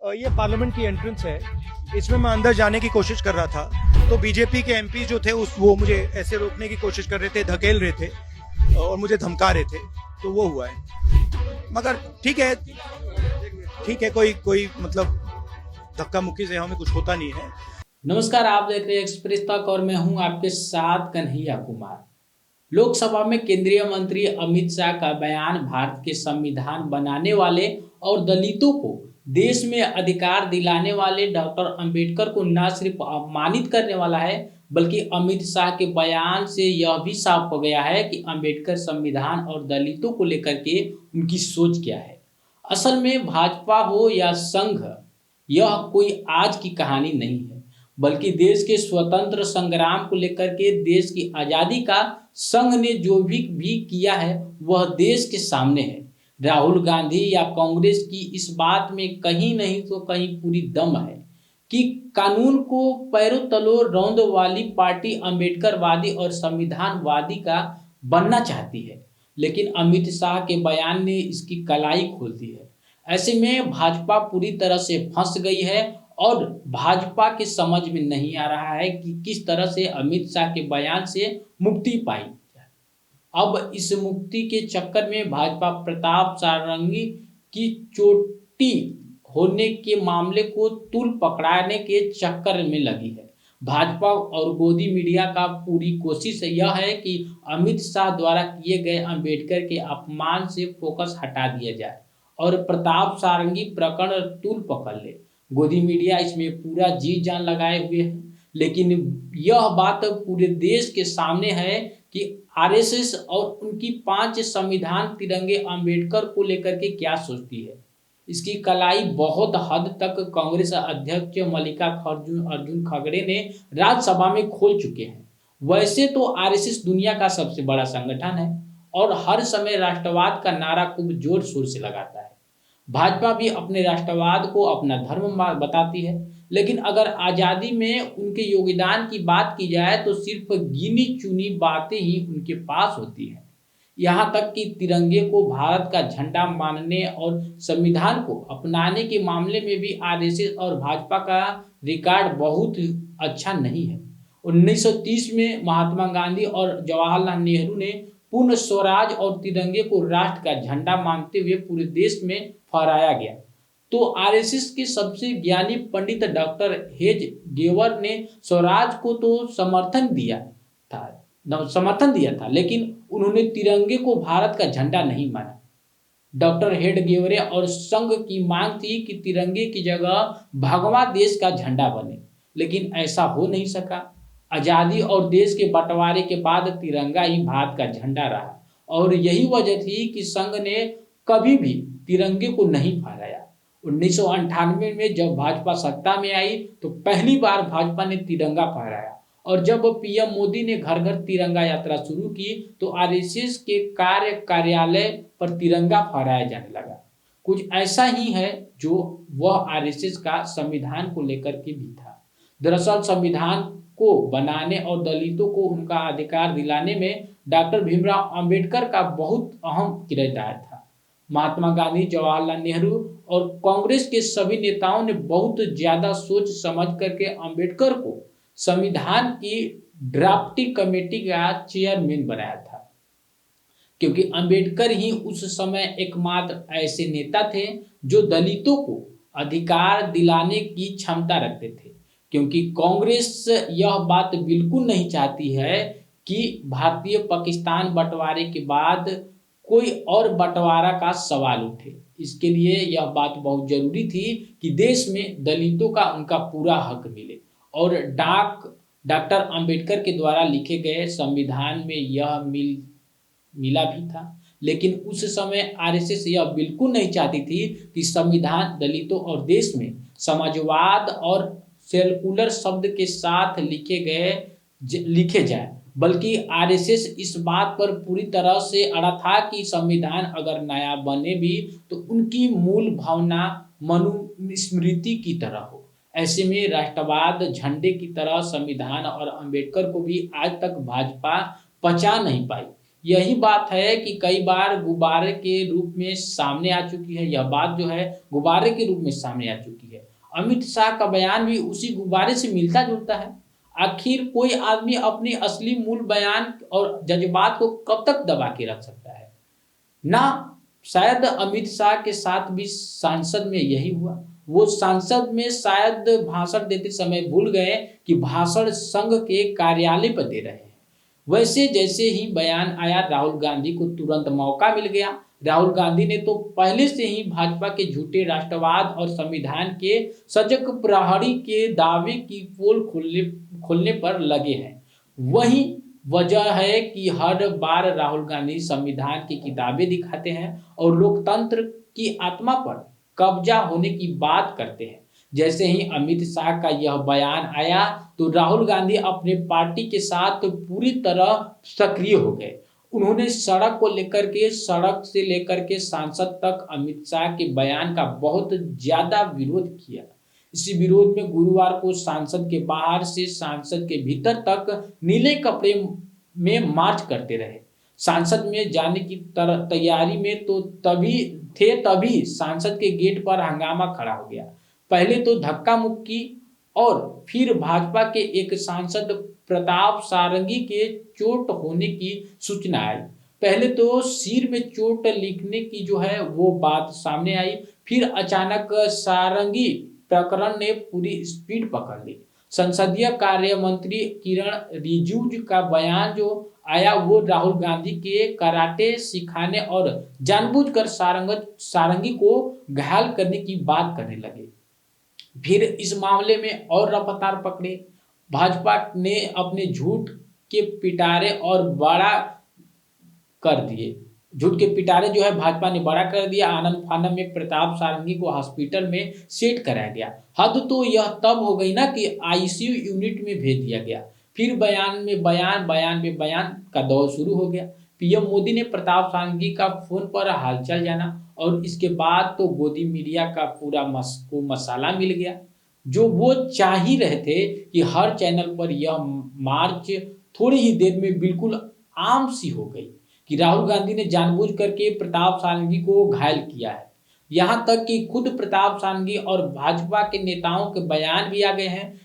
ये पार्लियामेंट की एंट्रेंस है, इसमें मैं अंदर जाने की कोशिश कर रहा था, तो बीजेपी के एमपी जो थे वो मुझे ऐसे रोकने की कोशिश कर रहे थे, धकेल रहे थे और मुझे धमका रहे थे, तो वो हुआ है। मगर ठीक है, कोई मतलब धक्का मुक्की से हमें कुछ होता नहीं है। नमस्कार, आप देख रहे हैं एक्सप्रेस तक और मैं हूं आपके साथ कन्हैया कुमार। लोकसभा में केंद्रीय मंत्री अमित शाह का बयान भारत के संविधान बनाने वाले और दलितों को देश में अधिकार दिलाने वाले डॉक्टर अंबेडकर को न सिर्फ अपमानित करने वाला है, बल्कि अमित शाह के बयान से यह भी साफ हो गया है कि अंबेडकर संविधान और दलितों को लेकर के उनकी सोच क्या है। असल में भाजपा हो या संघ, यह कोई आज की कहानी नहीं है, बल्कि देश के स्वतंत्र संग्राम को लेकर के देश की आज़ादी का संघ ने जो भी किया है वह देश के सामने है। राहुल गांधी या कांग्रेस की इस बात में कहीं नहीं तो कहीं पूरी दम है कि कानून को पैरों तलों रौंद वाली पार्टी अंबेडकरवादी और संविधानवादी का बनना चाहती है, लेकिन अमित शाह के बयान ने इसकी कलाई खोल दी है। ऐसे में भाजपा पूरी तरह से फंस गई है और भाजपा के समझ में नहीं आ रहा है कि किस तरह से अमित शाह के बयान से मुक्ति पाई जाए। अब इस मुक्ति के चक्कर में भाजपा प्रताप सारंगी की चोटी होने के मामले को तूल पकड़ाने के चक्कर में लगी है। भाजपा और गोदी मीडिया का पूरी कोशिश यह है कि अमित शाह द्वारा किए गए अंबेडकर के अपमान से फोकस हटा दिया जाए और प्रताप सारंगी प्रकरण तूल पकड़ ले। गोदी मीडिया इसमें पूरा जी जान लगाए हुए है, लेकिन यह बात पूरे देश के सामने है कि आरएसएस और उनकी 5 संविधान तिरंगे अंबेडकर को लेकर के क्या सोचती है। इसकी कलाई बहुत हद तक कांग्रेस अध्यक्ष मल्लिकार्जुन अर्जुन खड़गे ने राज्यसभा में खोल चुके हैं। वैसे तो आरएसएस दुनिया का सबसे बड़ा संगठन है और हर समय राष्ट्रवाद का नारा खूब जोर शोर से लगाता है। भाजपा भी अपने राष्ट्रवाद को अपना धर्म बताती है, लेकिन अगर आज़ादी में उनके योगदान की बात की जाए तो सिर्फ गिनी चुनी बातें ही उनके पास होती हैं। यहाँ तक कि तिरंगे को भारत का झंडा मानने और संविधान को अपनाने के मामले में भी आरएसएस और भाजपा का रिकॉर्ड बहुत अच्छा नहीं है। 1930 में महात्मा गांधी और जवाहरलाल नेहरू ने पूर्ण स्वराज और तिरंगे को राष्ट्र का झंडा मानते हुए पूरे देश में फहराया गया। तो आरएसएस के सबसे ज्ञानी पंडित डॉक्टर हेज गेवर ने स्वराज को तो समर्थन दिया था, लेकिन उन्होंने तिरंगे को भारत का झंडा नहीं माना। डॉक्टर हेडगेवरे और संघ की मांग थी कि तिरंगे की जगह भगवा देश का झंडा बने, लेकिन ऐसा हो नहीं सका। आज़ादी और देश के बंटवारे के बाद तिरंगा ही भारत का झंडा रहा और यही वजह थी कि संघ ने कभी भी तिरंगे को नहीं फहराया। 1998 में जब भाजपा सत्ता में आई तो पहली बार भाजपा ने तिरंगा फहराया और जब पीएम मोदी ने घर घर तिरंगा यात्रा शुरू की तो आरएसएस के कार्यालय पर तिरंगा फहराया जाने लगा। कुछ ऐसा ही है जो वह आरएसएस का संविधान को लेकर के भी था। दरअसल संविधान को बनाने और दलितों को उनका अधिकार दिलाने में डॉक्टर भीमराव अंबेडकर का बहुत अहम किरदार था। महात्मा गांधी, जवाहरलाल नेहरू और कांग्रेस के सभी नेताओं ने बहुत ज्यादा सोच समझ करके अंबेडकर को संविधान की ड्राफ्टिंग कमेटी का चेयरमैन बनाया था, क्योंकि अंबेडकर ही उस समय एकमात्र ऐसे नेता थे जो दलितों को अधिकार दिलाने की क्षमता रखते थे। क्योंकि कांग्रेस यह बात बिल्कुल नहीं चाहती है कि भारतीय पाकिस्तान बंटवारे के बाद कोई और बंटवारा का सवाल उठे। इसके लिए यह बात बहुत जरूरी थी कि देश में दलितों का उनका पूरा हक मिले और डॉक्टर अंबेडकर के द्वारा लिखे गए संविधान में यह मिला भी था। लेकिन उस समय आरएसएस यह बिल्कुल नहीं चाहती थी कि संविधान दलितों और देश में समाजवाद और सेकुलर शब्द के साथ लिखे जाए, बल्कि आरएसएस इस बात पर पूरी तरह से अड़ा था कि संविधान अगर नया बने भी तो उनकी मूल भावना मनुस्मृति की तरह हो। ऐसे में राष्ट्रवाद झंडे की तरह संविधान और अंबेडकर को भी आज तक भाजपा पचा नहीं पाई। यही बात है कि कई बार गुब्बारे के रूप में सामने आ चुकी है। यह बात जो है गुब्बारे के रूप में सामने आ चुकी है। अमित शाह का बयान भी उसी गुब्बारे से मिलता जुलता है। आखिर कोई आदमी अपनी असली मूल बयान और जज्बात को कब तक दबा के रख सकता है ना। शायद अमित शाह के साथ भी संसद में यही हुआ। वो संसद में शायद भाषण देते समय भूल गए कि भाषण संघ के कार्यालय पर दे रहे हैं। वैसे जैसे ही बयान आया राहुल गांधी को तुरंत मौका मिल गया। राहुल गांधी ने तो पहले से ही भाजपा के झूठे राष्ट्रवाद और संविधान के सजग प्रहरी के दावे की पोल खोलने पर लगे हैं। वही वजह है कि हर बार राहुल गांधी संविधान की किताबें दिखाते हैं और लोकतंत्र की आत्मा पर कब्जा होने की बात करते हैं। जैसे ही अमित शाह का यह बयान आया तो राहुल गांधी अपने पार्टी के साथ पूरी तरह सक्रिय हो गए। उन्होंने सड़क से लेकर के सांसद तक अमित शाह के बयान का बहुत ज्यादा विरोध किया। इसी विरोध में गुरुवार को सांसद के बाहर से सांसद के भीतर तक नीले कपड़े में मार्च करते रहे। सांसद में जाने की तैयारी में तो तभी सांसद के गेट पर हंगामा खड़ा हो गया। पहले तो धक्का मुक्की और फिर भाजपा के एक सांसद प्रताप सारंगी के चोट होने की सूचना आई। पहले तो सिर में चोट लिखने की जो है वो बात सामने आई, फिर अचानक सारंगी प्रकरण ने पूरी स्पीड पकड़ ली। संसदीय कार्य मंत्री किरण रिजिजू का बयान जो आया वो राहुल गांधी के कराटे सिखाने और जानबूझकर सारंगी को घायल करने की बात करने लगे। फिर इस मामले में और रफ्तार पकड़े। भाजपा ने अपने झूठ के पिटारे और बड़ा कर दिए। झूठ के पिटारे जो है भाजपा ने बड़ा कर दिया। आनंद फानन में प्रताप सारंगी को हॉस्पिटल में सेट कराया गया। हद तो यह तब हो गई ना कि आईसीयू यूनिट में भेज दिया गया। फिर बयान का दौर शुरू हो गया। पीएम मोदी ने प्रताप सारंगी का फोन पर हालचाल जाना और इसके बाद तो गोदी मीडिया का पूरा मसाला मिल गया। जो वो चाह ही रहे थे कि हर चैनल पर यह मार्च थोड़ी ही देर में बिल्कुल आम सी हो गई कि राहुल गांधी ने जानबूझ करके प्रताप सारंगी को घायल किया है। यहाँ तक कि खुद प्रताप सारंगी और भाजपा के नेताओं के बयान भी आ गए हैं।